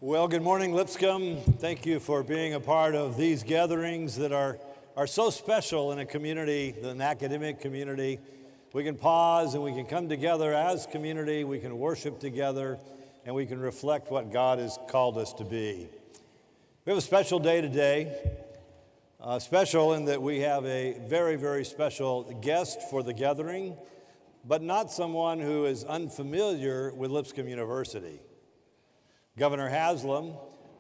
Well, good morning, Lipscomb. Thank you for being a part of these gatherings that are so special in a community, an academic community. We can pause and we can come together as community, we can worship together, and we can reflect what God has called us to be. We have a special day today, special in that we have a very, very special guest for the gathering, but not someone who is unfamiliar with Lipscomb University. Governor Haslam,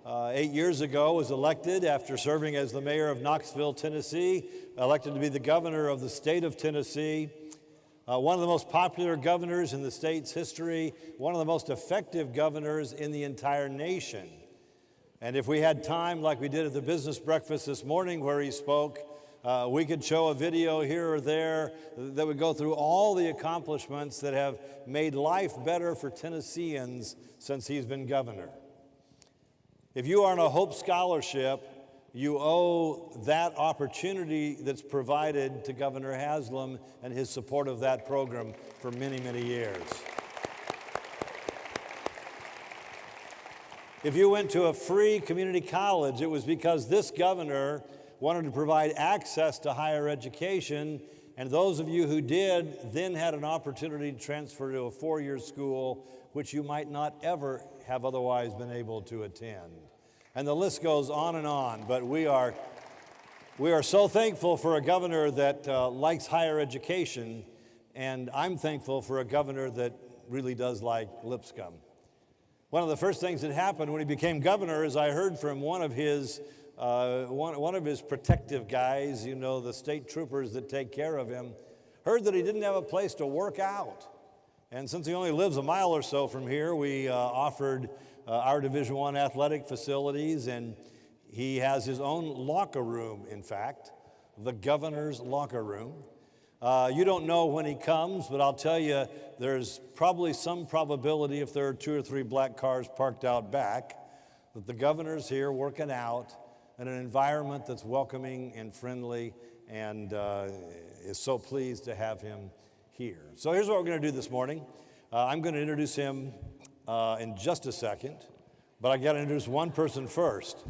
8 years ago, was elected after serving as the mayor of Knoxville, Tennessee, elected to be the governor of the state of Tennessee. One of the most popular governors in the state's history, one of the most effective governors in the entire nation. And if we had time, like we did at the business breakfast this morning where he spoke, we could show a video here or there that would go through all the accomplishments that have made life better for Tennesseans since he's been governor. If you are on a Hope Scholarship, you owe that opportunity that's provided to Governor Haslam and his support of that program for many, many years. If you went to a free community college, it was because this governor wanted to provide access to higher education, and those of you who did then had an opportunity to transfer to a four-year school, which you might not ever have otherwise been able to attend. And the list goes on, but we are so thankful for a governor that likes higher education, and I'm thankful for a governor that really does like Lipscomb. One of the first things that happened when he became governor is I heard from one of his protective guys, you know, the state troopers that take care of him, heard that he didn't have a place to work out. And since he only lives a mile or so from here, we offered our Division I athletic facilities, and he has his own locker room, in fact, the governor's locker room. You don't know when he comes, but I'll tell you, there's probably some probability if there are 2 or 3 black cars parked out back, that the governor's here working out in an environment that's welcoming and friendly, and is so pleased to have him here. So here's what we're going to do this morning. I'm going to introduce him in just a second, but I got to introduce one person first,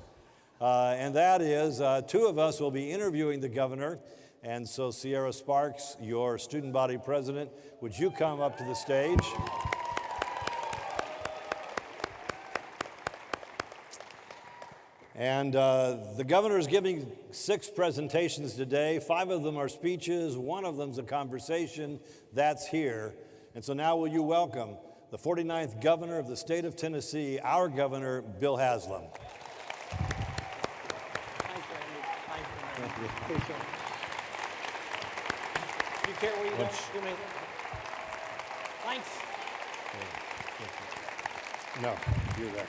and that is 2 of us will be interviewing the governor. And so Sierra Sparks, your student body president, would you come up to the stage? And the governor is giving 6 presentations today. 5 of them are speeches. 1 of them is a conversation. That's here. And so now will you welcome the 49th governor of the state of Tennessee, our governor, Bill Haslam. Thank you, Andy. Thank you. Appreciate it. You care where you go? Give me. Thanks. No, you're there.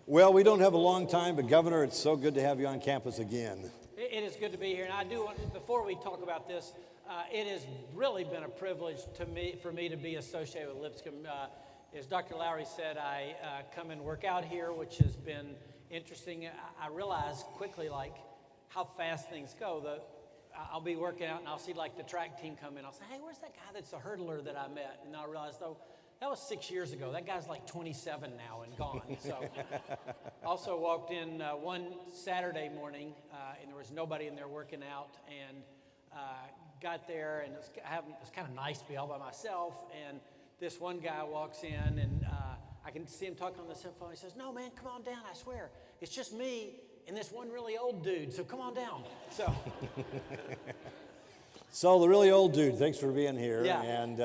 Well, we don't have a long time, but Governor, it's so good to have you on campus again. It is good to be here, and I do want, before we talk about this, it has really been a privilege for me to be associated with Lipscomb. As Dr. Lowry said, I come and work out here, which has been interesting. I realized quickly, like, how fast things go. I'll be working out, and I'll see, like, the track team come in. I'll say, hey, where's that guy that's a hurdler that I met? And I realized, oh, that was 6 years ago. That guy's like 27 now and gone. So also walked in one Saturday morning, and there was nobody in there working out, and got there, and it's kind of nice to be all by myself. And this one guy walks in, and I can see him talking on the cell phone. He says, no, man, come on down, I swear. It's just me and this one really old dude, so come on down. So the really old dude, thanks for being here. Yeah. And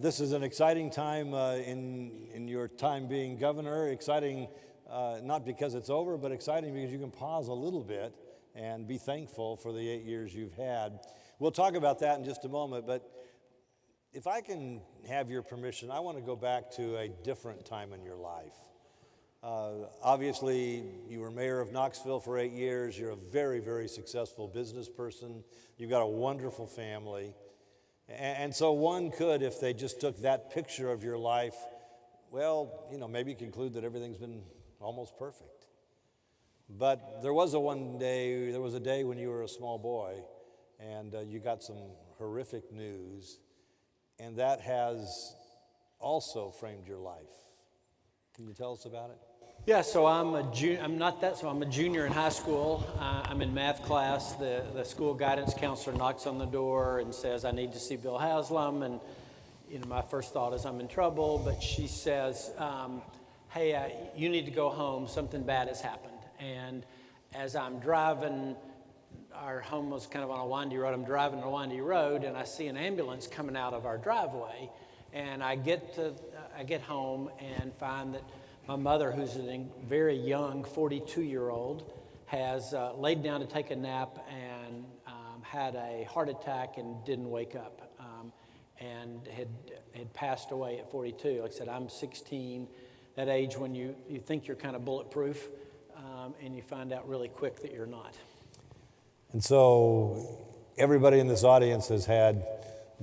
this is an exciting time in your time being governor. Exciting not because it's over, but exciting because you can pause a little bit and be thankful for the 8 years you've had. We'll talk about that in just a moment, but if I can have your permission, I want to go back to a different time in your life. Obviously, you were mayor of Knoxville for 8 years. You're a very, very successful business person. You've got a wonderful family. And so one could, if they just took that picture of your life, well, you know, maybe conclude that everything's been almost perfect. But there was a day when you were a small boy, and you got some horrific news, and that has also framed your life. Can you tell us about it? Yeah, so I'm a junior in high school. I'm in math class. The school guidance counselor knocks on the door and says, I need to see Bill Haslam. And, my first thought is I'm in trouble, but she says, hey, you need to go home. Something bad has happened. And as I'm driving, our home was kind of on a windy road. I'm driving on a windy road, and I see an ambulance coming out of our driveway. And I get home and find that my mother, who's a very young 42-year-old, has laid down to take a nap and had a heart attack and didn't wake up, and had passed away at 42. Like I said, I'm 16, that age when you think you're kind of bulletproof, and you find out really quick that you're not. And so everybody in this audience has had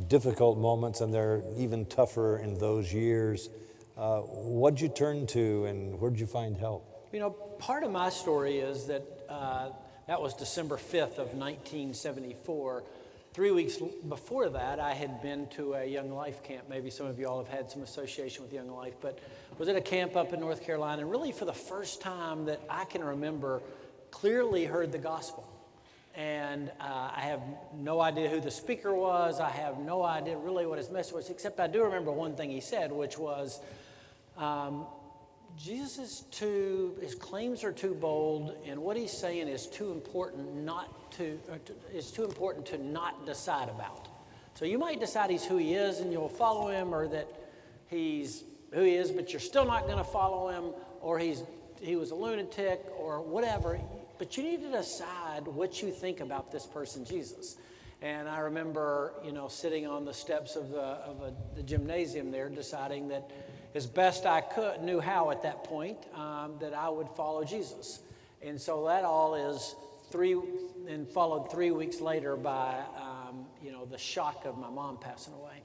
difficult moments, and they're even tougher in those years. What'd you turn to, and where'd you find help? Part of my story is that that was December 5th of 1974. 3 weeks before that, I had been to a Young Life camp. Maybe some of you all have had some association with Young Life, but was at a camp up in North Carolina, and really for the first time that I can remember, clearly heard the gospel. And I have no idea who the speaker was. I have no idea really what his message was, except I do remember one thing he said, which was, Jesus his claims are too bold, and what he's saying is too important to not decide about. So you might decide he's who he is and you'll follow him, or that he's who he is, but you're still not going to follow him, or he was a lunatic, or whatever. But you need to decide what you think about this person, Jesus. And I remember, sitting on the steps of the gymnasium there, deciding that as best I knew how at that point, that I would follow Jesus. And so that all is followed 3 weeks later by, the shock of my mom passing away.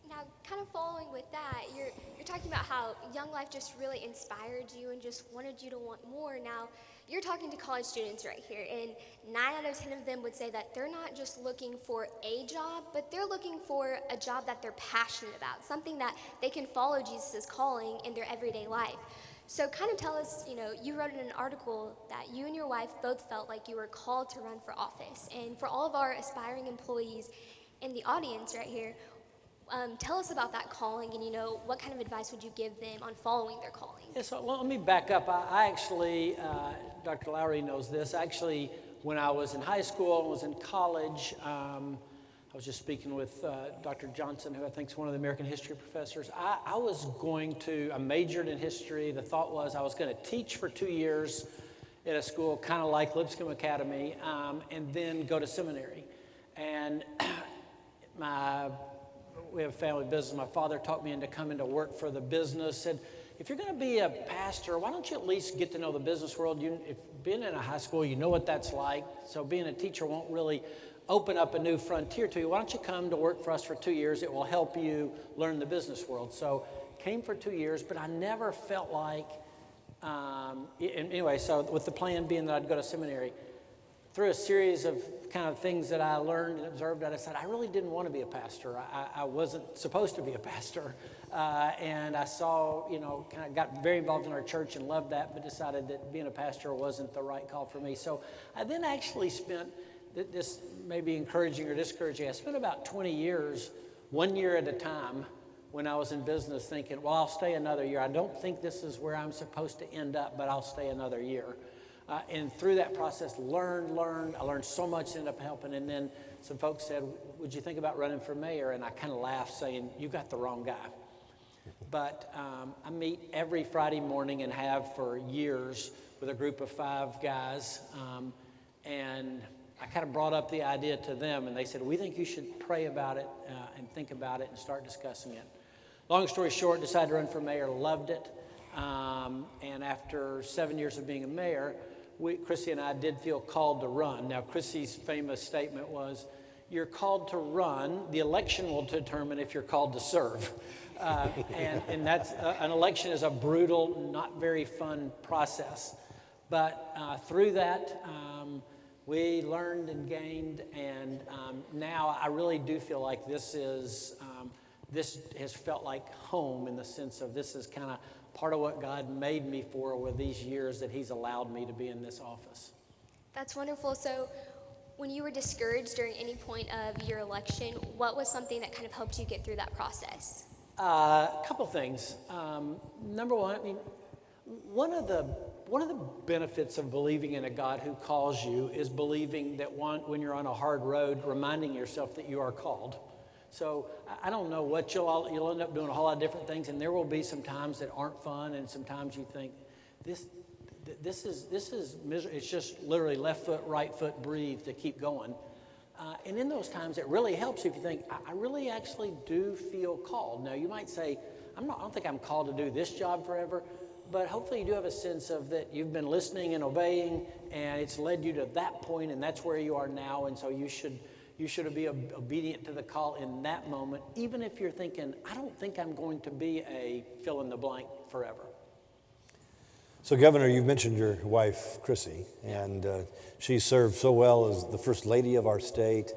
Now, kind of following with that, you're talking about how Young Life just really inspired you and just wanted you to want more. Now, you're talking to college students right here, and 9 out of 10 of them would say that they're not just looking for a job, but they're looking for a job that they're passionate about, something that they can follow Jesus' calling in their everyday life. So kind of tell us, you wrote in an article that you and your wife both felt like you were called to run for office. And for all of our aspiring employees in the audience right here, tell us about that calling, and what kind of advice would you give them on following their calling? Yeah, so let me back up. I actually, Dr. Lowry knows this. Actually, when I was in high school and was in college, I was just speaking with Dr. Johnson, who I think is one of the American history professors. I majored in history. The thought was I was going to teach for 2 years at a school kind of like Lipscomb Academy, and then go to seminary. And we have a family business. My father talked me into coming to work for the business, said, if you're going to be a pastor, why don't you at least get to know the business world? If being in a high school, you know what that's like, so being a teacher won't really open up a new frontier to you. Why don't you come to work for us for 2 years? It will help you learn the business world. So came for 2 years, but I never felt like, anyway, so with the plan being that I'd go to seminary, through a series of kind of things that I learned and observed, I decided I really didn't want to be a pastor. I wasn't supposed to be a pastor. And I saw, kind of got very involved in our church and loved that, but decided that being a pastor wasn't the right call for me. So I then actually spent, this may be encouraging or discouraging, I spent about 20 years, 1 year at a time, when I was in business, thinking, well, I'll stay another year. I don't think this is where I'm supposed to end up, but I'll stay another year. And through that process, I learned so much, ended up helping. And then some folks said, would you think about running for mayor? And I kind of laughed, saying, you got the wrong guy. But I meet every Friday morning and have for years with a group of 5 guys. And I kind of brought up the idea to them, and they said, we think you should pray about it and think about it and start discussing it. Long story short, decided to run for mayor, loved it. And after 7 years of being a mayor, Chrissy and I did feel called to run. Now, Chrissy's famous statement was, you're called to run, the election will determine if you're called to serve. And that's, an election is a brutal, not very fun process. But through that, we learned and gained, and now I really do feel like this is this has felt like home in the sense of this is kind of part of what God made me for with these years that he's allowed me to be in this office. That's wonderful. So when you were discouraged during any point of your election, what was something that kind of helped you get through that process? A couple things. Number one, I mean, one of the benefits of believing in a God who calls you is believing that when you're on a hard road, reminding yourself that you are called. So I don't know what you'll end up doing a whole lot of different things, and there will be some times that aren't fun, and sometimes you think this is miserable. It's just literally left foot, right foot, breathe to keep going. And in those times, it really helps if you think, I really actually do feel called. Now, you might say, I don't think I'm called to do this job forever, but hopefully you do have a sense of that you've been listening and obeying, and it's led you to that point, and that's where you are now, and so you should be obedient to the call in that moment, even if you're thinking, I don't think I'm going to be a fill in the blank forever. So, Governor, you've mentioned your wife, Chrissy, and she served so well as the First Lady of our state.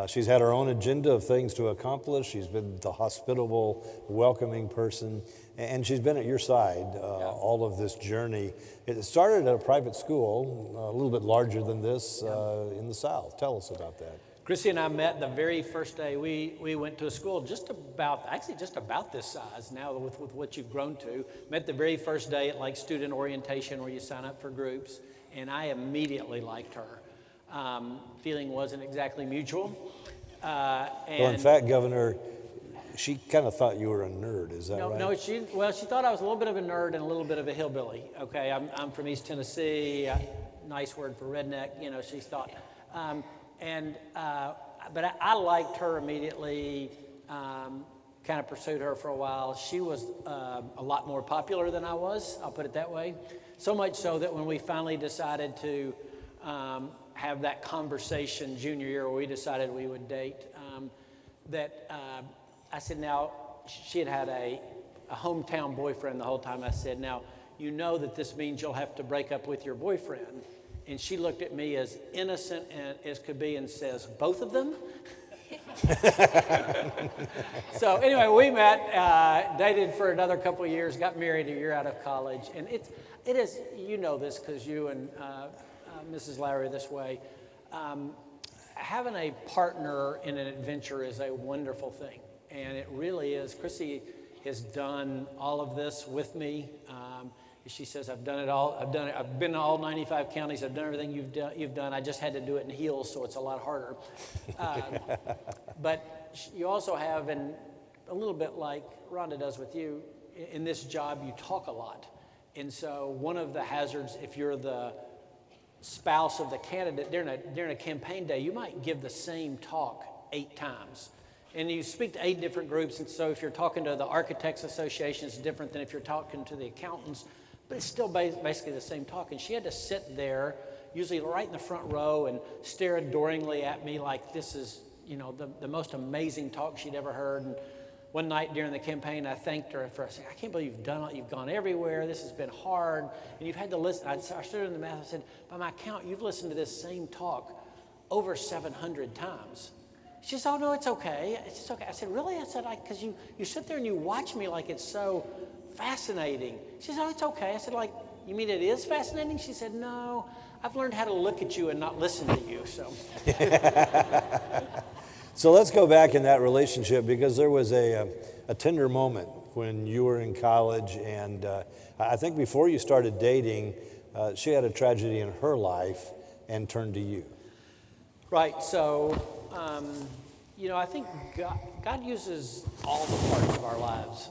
She's had her own agenda of things to accomplish. She's been the hospitable, welcoming person, and she's been at your side all of this journey. It started at a private school, a little bit larger than this in the South. Tell us about that. Chrissy and I met the very first day. We went to a school just about this size now with what you've grown to. Met the very first day at like student orientation where you sign up for groups, and I immediately liked her. Feeling wasn't exactly mutual. Well, in fact, Governor, she kind of thought you were a nerd. Is that right? No, she thought I was a little bit of a nerd and a little bit of a hillbilly. Okay, I'm from East Tennessee. Nice word for redneck. You know, she thought. But I liked her immediately, kind of pursued her for a while. She was a lot more popular than I was, I'll put it that way. So much so that when we finally decided to have that conversation junior year where we decided we would date, I said, now, she had a hometown boyfriend the whole time. I said, now, you know that this means you'll have to break up with your boyfriend. And she looked at me as innocent as could be and says, both of them? So anyway, we met, dated for another couple of years, got married a year out of college. And it is, you know this because you and Mrs. Lowry this way, having a partner in an adventure is a wonderful thing. And it really is. Chrissy has done all of this with me. She says, I've done it all. I've been in all 95 counties. I've done everything you've done. I just had to do it in heels, so it's a lot harder. But you also have, and a little bit like Rhonda does with you, in this job, you talk a lot. And so one of the hazards, if you're the spouse of the candidate during a campaign day, you might give the same talk 8 times. And you speak to 8 different groups. And so if you're talking to the Architects Association, it's different than if you're talking to the accountants. But it's still basically the same talk. And she had to sit there, usually right in the front row, and stare adoringly at me like this is, you know, the most amazing talk she'd ever heard. And one night during the campaign, I thanked her for, I said, I can't believe you've done it. You've gone everywhere. This has been hard. And you've had to listen. I stood in the math. I said, by my count, you've listened to this same talk over 700 times. She said, oh, no, it's okay. It's just okay. I said, really? I said, because you sit there and you watch me like it's so fascinating. She said, oh, it's okay. I said, like, you mean it is fascinating? She said, no, I've learned how to look at you and not listen to you, so. So let's go back in that relationship, because there was a tender moment when you were in college, and I think before you started dating, she had a tragedy in her life and turned to you. Right, so, you know, I think God uses all the parts of our lives,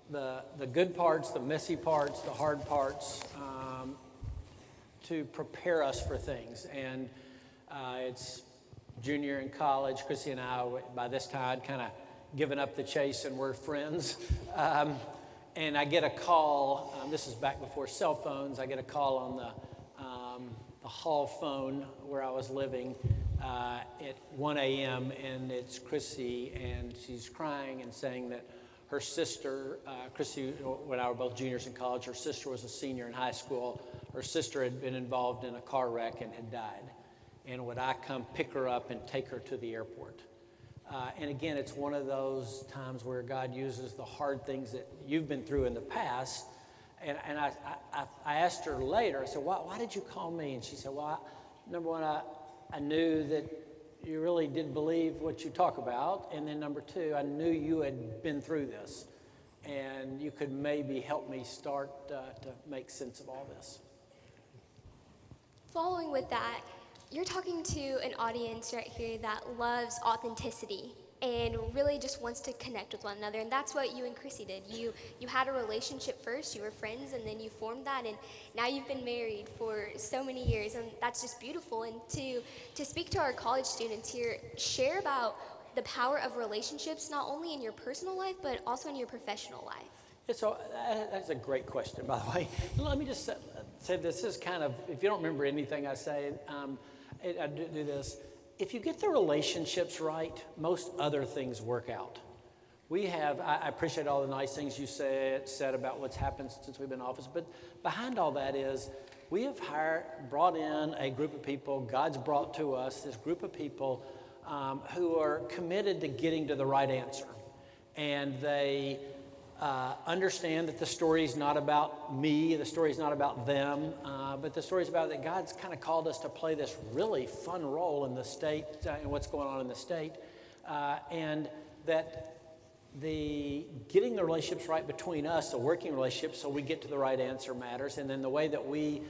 the good parts, the messy parts, the hard parts, to prepare us for things. And it's junior in college. Chrissy and I, by this time, kind of given up the chase and we're friends. And I get a call, this is back before cell phones, I get a call on the hall phone where I was living at 1 a.m. and it's Chrissy, and she's crying and saying that her sister, Chrissy, when I were both juniors in college, her sister was a senior in high school. Her sister had been involved in a car wreck and had died. And would I come pick her up and take her to the airport? And again, it's one of those times where God uses the hard things that you've been through in the past. And I asked her later, I said, why did you call me? And she said, well, number one, I knew that you really did believe what you talk about. And then number two, I knew you had been through this. And you could maybe help me start to make sense of all this. Following with that, you're talking to an audience right here that loves authenticity and really just wants to connect with one another. And that's what you and Chrissy did. You had a relationship first, you were friends, and then you formed that, and now you've been married for so many years, and that's just beautiful. And to speak to our college students here, share about the power of relationships, not only in your personal life, but also in your professional life. Yeah, so that's a great question, by the way. Let me just say this is kind of, if you don't remember anything I say, I do this. If you get the relationships right, most other things work out. I appreciate all the nice things you said about what's happened since we've been in office, but behind all that is we have brought in a group of people, God's brought to us this group of people who are committed to getting to the right answer. And they understand that the story is not about me, the story is not about them, but the story is about that God's kind of called us to play this really fun role in the state and what's going on in the state, and that getting the relationships right between us, the working relationships, so we get to the right answer matters, and then the way that we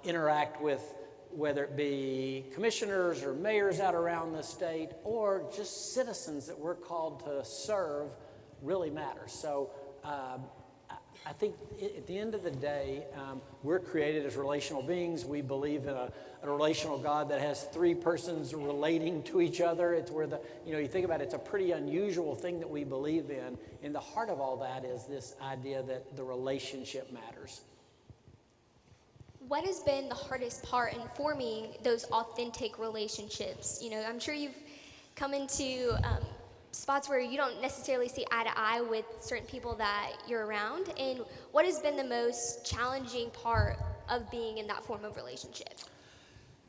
interact with whether it be commissioners or mayors out around the state or just citizens that we're called to serve really matters. So I think at the end of the day, we're created as relational beings. We believe in a relational God that has three persons relating to each other. It's where you think about it, it's a pretty unusual thing that we believe in. In the heart of all that is this idea that the relationship matters. What has been the hardest part in forming those authentic relationships? I'm sure you've come into spots where you don't necessarily see eye to eye with certain people that you're around. And what has been the most challenging part of being in that form of relationship?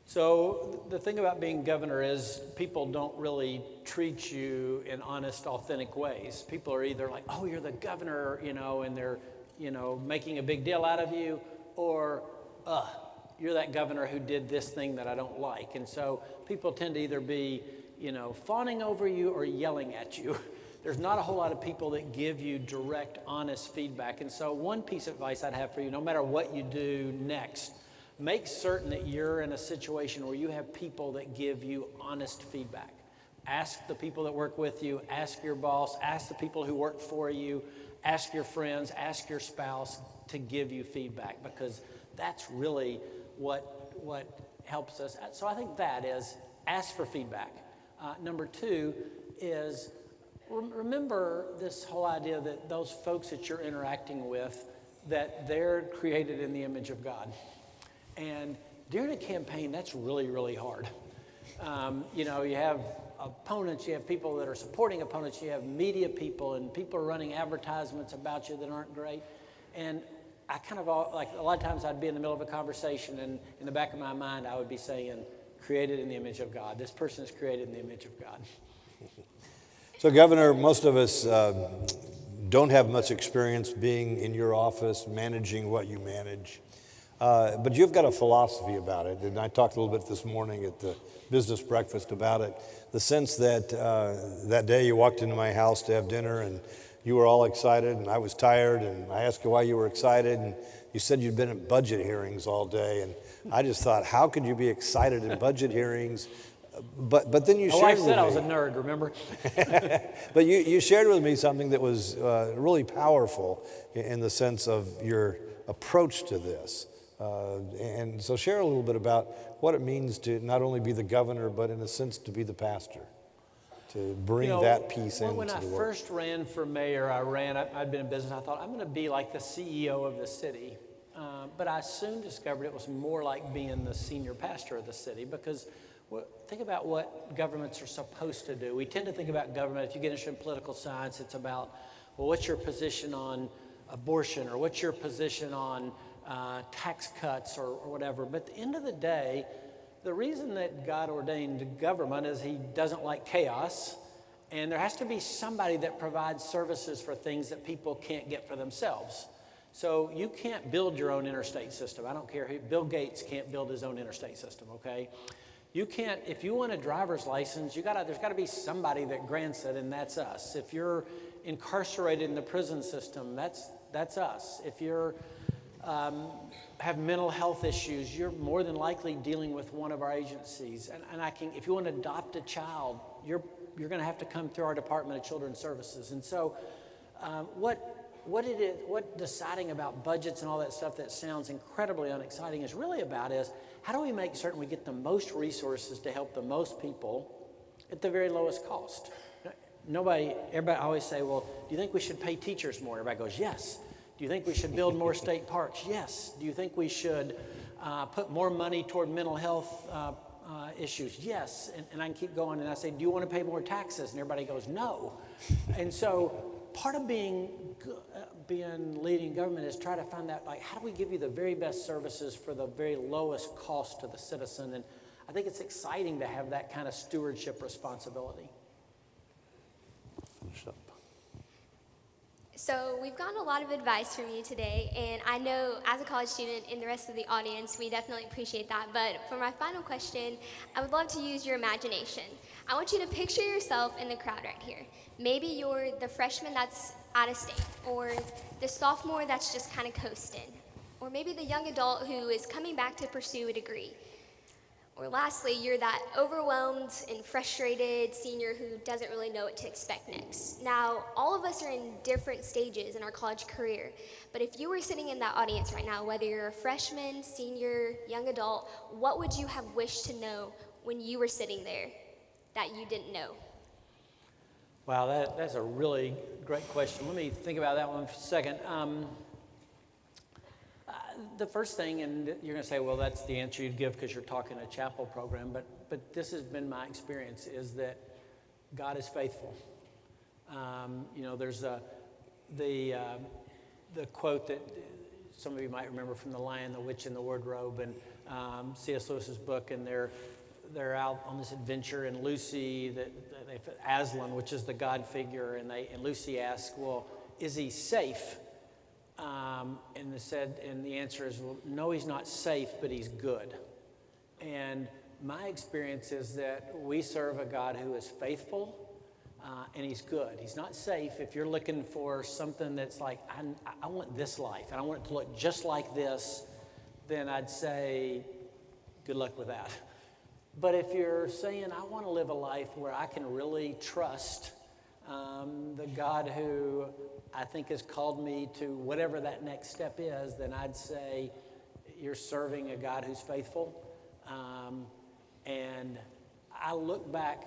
So the thing about being governor is people don't really treat you in honest, authentic ways. People are either like, oh, you're the governor, and they're, making a big deal out of you, or, you're that governor who did this thing that I don't like. And so people tend to either be, fawning over you or yelling at you. There's not a whole lot of people that give you direct, honest feedback. And so one piece of advice I'd have for you, no matter what you do next, make certain that you're in a situation where you have people that give you honest feedback. Ask the people that work with you, ask your boss, ask the people who work for you, ask your friends, ask your spouse to give you feedback, because that's really what helps us. So I think that is ask for feedback. Number two is remember this whole idea that those folks that you're interacting with, that they're created in the image of God. And during a campaign, that's really, really hard. You have opponents, you have people that are supporting opponents, you have media people, and people are running advertisements about you that aren't great. And I kind of, like a lot of times I'd be in the middle of a conversation, and in the back of my mind, I would be saying, created in the image of God. This person is created in the image of God. So, Governor, most of us don't have much experience being in your office, managing what you manage. But you've got a philosophy about it, and I talked a little bit this morning at the business breakfast about it. The sense that that day you walked into my house to have dinner, and you were all excited, and I was tired, and I asked you why you were excited, and you said you'd been at budget hearings all day, and I just thought, how could you be excited in budget hearings? But then you shared with me. I said I was a nerd, remember? But you shared with me something that was really powerful in the sense of your approach to this. And so share a little bit about what it means to not only be the governor, but in a sense to be the pastor, to bring that piece into the work. When I first ran for mayor, I'd been in business, I thought I'm going to be like the CEO of the city. But I soon discovered it was more like being the senior pastor of the city, because think about what governments are supposed to do. We tend to think about government, if you get interested in political science, it's about, well, what's your position on abortion, or what's your position on tax cuts or whatever. But at the end of the day, the reason that God ordained government is he doesn't like chaos, And there has to be somebody that provides services for things that people can't get for themselves. So you can't build your own interstate system. I don't care who, Bill Gates can't build his own interstate system, okay? You can't, if you want a driver's license, there's gotta be somebody that grants it, and that's us. If you're incarcerated in the prison system, that's us. If you're, have mental health issues, you're more than likely dealing with one of our agencies. And if you want to adopt a child, you're gonna have to come through our Department of Children's Services. And so what deciding about budgets and all that stuff that sounds incredibly unexciting is really about is, how do we make certain we get the most resources to help the most people at the very lowest cost? Everybody always say, well, do you think we should pay teachers more? Everybody goes, yes. Do you think we should build more state parks? Yes. Do you think we should put more money toward mental health issues? Yes. And I can keep going, and I say, do you want to pay more taxes? And everybody goes, no. And so part of being leading government is try to find that, like, how do we give you the very best services for the very lowest cost to the citizen? And I think it's exciting to have that kind of stewardship responsibility. Finish up. So we've gotten a lot of advice from you today, and I know as a college student and the rest of the audience, we definitely appreciate that. But for my final question, I would love to use your imagination. I want you to picture yourself in the crowd right here. Maybe you're the freshman that's out of state, or the sophomore that's just kind of coasting, or maybe the young adult who is coming back to pursue a degree. Or lastly, you're that overwhelmed and frustrated senior who doesn't really know what to expect next. Now, all of us are in different stages in our college career, but if you were sitting in that audience right now, whether you're a freshman, senior, young adult, what would you have wished to know when you were sitting there that you didn't know? Wow, that's a really great question. Let me think about that one for a second. The first thing, and you're going to say, well, that's the answer you'd give because you're talking a chapel program, but this has been my experience, is that God is faithful. There's the quote that some of you might remember from The Lion, the Witch, and the Wardrobe, and C.S. Lewis's book, and they're out on this adventure, and Lucy, Haslam, which is the God figure, and Lucy asks, well, is he safe? And the answer is, well, no, he's not safe, but he's good. And my experience is that we serve a God who is faithful, and he's good. He's not safe. If you're looking for something that's like, I want this life, and I want it to look just like this, then I'd say, good luck with that. But if you're saying, I want to live a life where I can really trust the God who I think has called me to whatever that next step is, then I'd say you're serving a God who's faithful. And I look back,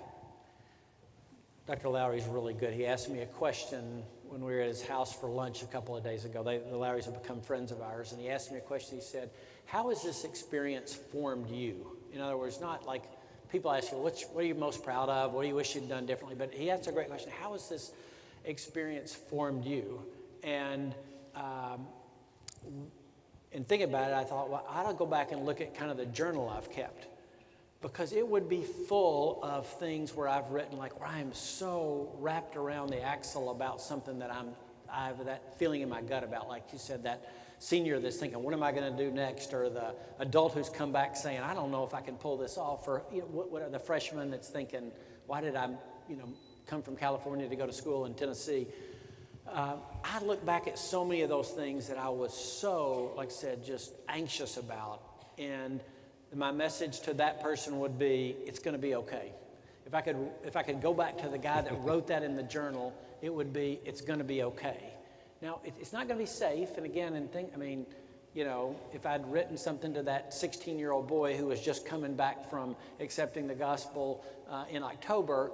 Dr. Lowry's really good. He asked me a question when we were at his house for lunch a couple of days ago. The Lowrys have become friends of ours, and he asked me a question. He said, how has this experience formed you? In other words, not like people ask you, what are you most proud of? What do you wish you'd done differently? But he asked a great question. How has this experience formed you? And thinking about it, I thought, well, I ought to go back and look at kind of the journal I've kept, because it would be full of things where I've written, like, where I am so wrapped around the axle about something that I have that feeling in my gut about, like you said, that senior that's thinking, what am I going to do next? Or the adult who's come back saying, I don't know if I can pull this off. Or what are the freshman that's thinking, why did I come from California to go to school in Tennessee? I look back at so many of those things that I was so, like I said, just anxious about. And my message to that person would be, it's going to be okay. If I could go back to the guy that wrote that in the journal, it would be, it's going to be okay. Now, it's not going to be safe. And again, if I'd written something to that 16-year-old boy who was just coming back from accepting the gospel in October,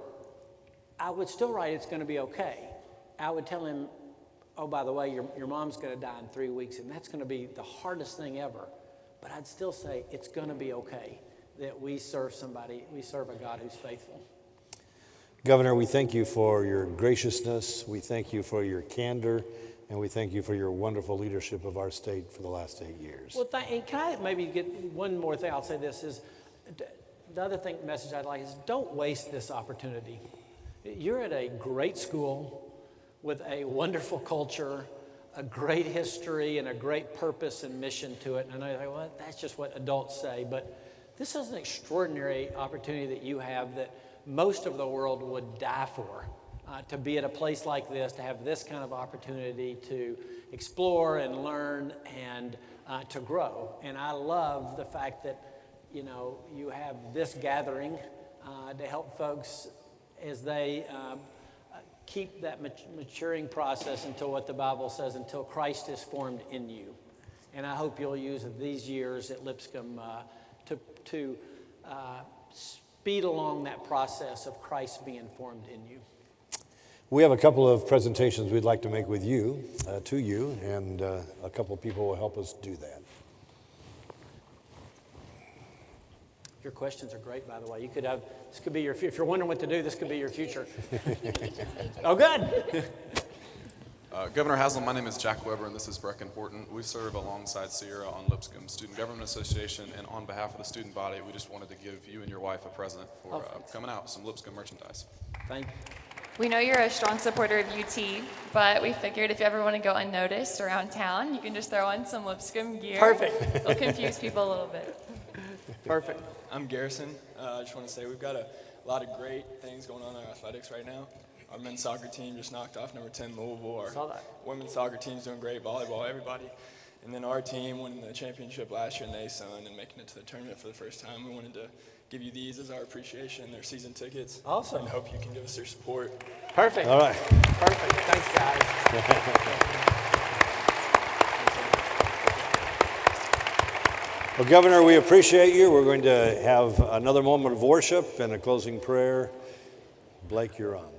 I would still write, it's going to be okay. I would tell him, oh, by the way, your mom's going to die in 3 weeks, and that's going to be the hardest thing ever. But I'd still say, it's going to be okay that we serve a God who's faithful. Governor, we thank you for your graciousness. We thank you for your candor. And we thank you for your wonderful leadership of our state for the last 8 years. Well, and can I maybe get one more thing? I'll say this is, the other message I'd like is, don't waste this opportunity. You're at a great school with a wonderful culture, a great history, and a great purpose and mission to it. And I know, well, that's just what adults say, but this is an extraordinary opportunity that you have that most of the world would die for. To be at a place like this, to have this kind of opportunity to explore and learn and to grow. And I love the fact that, you know, you have this gathering to help folks as they keep that maturing process until what the Bible says, until Christ is formed in you. And I hope you'll use these years at Lipscomb to speed along that process of Christ being formed in you. We have a couple of presentations we'd like to make with you, to you, and a couple of people will help us do that. Your questions are great, by the way. You could have, this could be your, if you're wondering what to do, this could be your future. Oh, good. Governor Haslam, my name is Jack Weber, and this is Brecken Horton. We serve alongside Sierra on Lipscomb Student Government Association, and on behalf of the student body, we just wanted to give you and your wife a present for coming out, some Lipscomb merchandise. Thank you. We know you're a strong supporter of UT, but we figured if you ever want to go unnoticed around town, you can just throw on some Lipscomb gear. Perfect. It'll confuse people a little bit. Perfect. I'm Garrison. I just want to say we've got a lot of great things going on in our athletics right now. Our men's soccer team just knocked off number 10 Louisville. Our Saw that. women's soccer team's doing great, volleyball, everybody. And then our team winning the championship last year in the ASUN and making it to the tournament for the first time. We wanted to give you these as our appreciation. They're season tickets. Awesome. And hope you can give us your support. Perfect. All right. Perfect. Thanks, guys. Well, Governor, we appreciate you. We're going to have another moment of worship and a closing prayer. Blake, you're on.